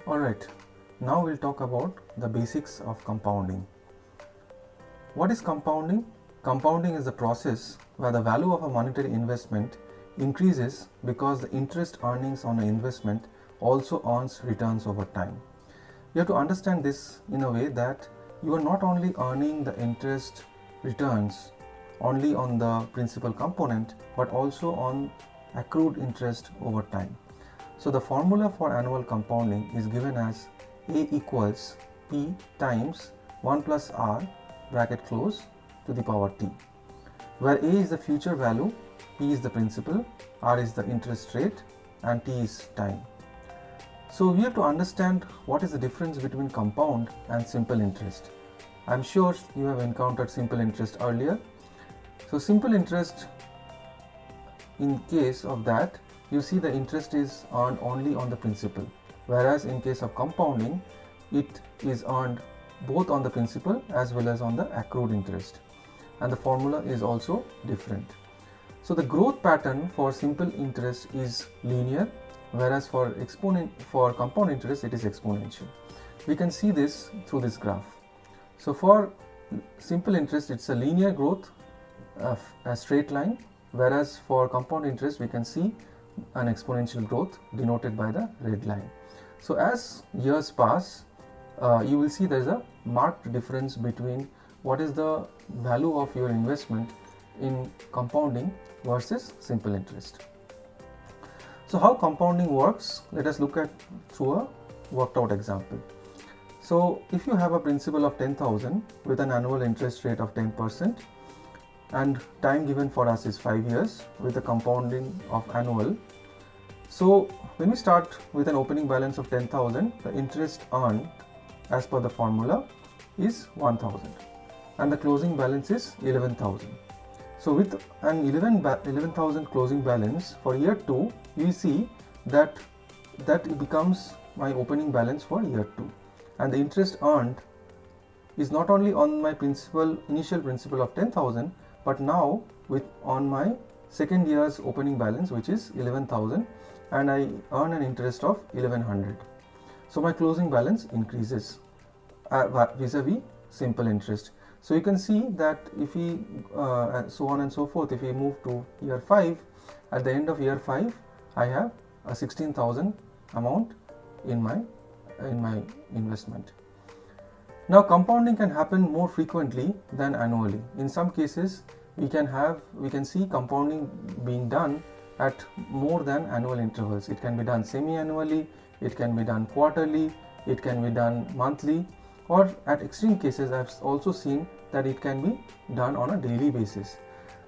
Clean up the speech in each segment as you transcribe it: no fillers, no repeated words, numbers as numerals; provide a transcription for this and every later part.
Alright, now we'll talk about the basics of compounding. What is compounding? Compounding is the process where the value of a monetary investment increases because the interest earnings on an investment also earns returns over time. You have to understand this in a way that you are not only earning the interest returns only on the principal component but also on accrued interest over time. So the formula for annual compounding is given as A equals P times 1 plus R bracket close to the power T, where A is the future value, P is the principal, R is the interest rate and T is time. So we have to understand what is the difference between compound and simple interest. I am sure you have encountered simple interest earlier. So simple interest, in case of that, you see the interest is earned only on the principal, whereas in case of compounding, it is earned both on the principal as well as on the accrued interest, and the formula is also different. So the growth pattern for simple interest is linear, whereas for compound interest it is exponential. We can see this through this graph. So for simple interest it's a linear growth, a straight line, whereas for compound interest we can see an exponential growth denoted by the red line. So as years pass, you will see there is a marked difference between what is the value of your investment in compounding versus simple interest. So how compounding works, let us look at through a worked out example. So if you have a principal of 10,000 with an annual interest rate of 10% and time given for us is 5 years with a compounding of annual. So when we start with an opening balance of 10,000, the interest earned as per the formula is 1,000 and the closing balance is 11,000. So with an 11,000 closing balance for year 2, we see that it becomes my opening balance for year 2, and the interest earned is not only on my initial principal of 10,000 but now on my second year's opening balance, which is 11,000, and I earn an interest of 1100. So my closing balance increases vis-a-vis simple interest. So you can see that if we so on and so forth, if we move to year 5, at the end of year 5 I have a 16,000 amount in my investment. Now compounding can happen more frequently than annually. In some cases we can see compounding being done at more than annual intervals. It can be done semi-annually, it can be done quarterly, it can be done monthly, or at extreme cases I have also seen that it can be done on a daily basis.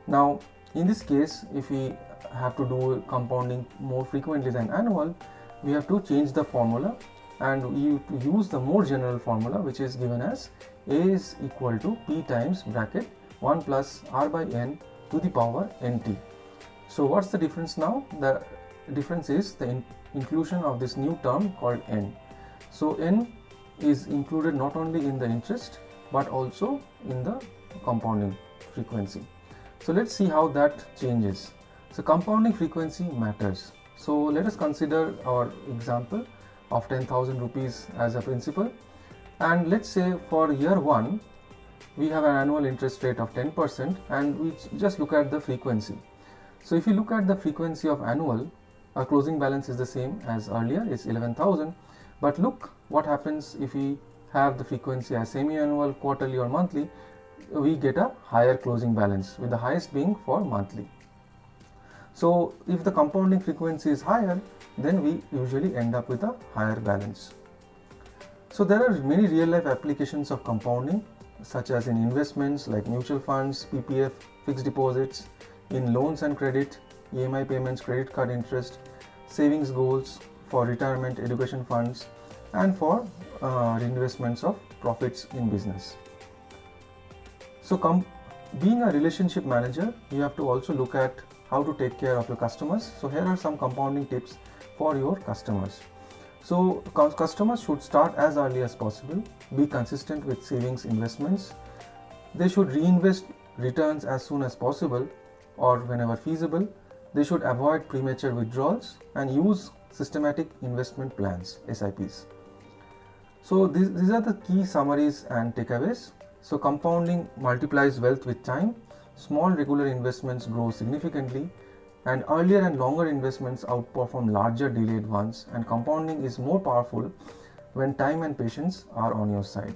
Now in this case, if we have to do compounding more frequently than annual, we have to change the formula and we use the more general formula, which is given as A is equal to P times bracket 1 plus R by N to the power NT. So what's the difference now? The difference is the inclusion of this new term called N. So N is included not only in the interest but also in the compounding frequency. So let's see how that changes. So compounding frequency matters. So let us consider our example of 10,000 rupees as a principal, and let's say for year 1 we have an annual interest rate of 10% and we just look at the frequency. So if you look at the frequency of annual, our closing balance is the same as earlier, it's 11,000, but look what happens if we have the frequency as semi-annual, quarterly or monthly. We get a higher closing balance, with the highest being for monthly. So if the compounding frequency is higher, then we usually end up with a higher balance. So there are many real life applications of compounding, such as in investments like mutual funds, PPF, fixed deposits, in loans and credit, EMI payments, credit card interest, savings goals, for retirement, education funds, and for reinvestments of profits in business. So being a relationship manager, you have to also look at how to take care of your customers. So here are some compounding tips for your customers. So customers should start as early as possible, be consistent with savings investments. They should reinvest returns as soon as possible or whenever feasible. They should avoid premature withdrawals and use systematic investment plans, SIPs. So these are the key summaries and takeaways. So compounding multiplies wealth with time, small regular investments grow significantly, and earlier and longer investments outperform larger delayed ones, and compounding is more powerful when time and patience are on your side.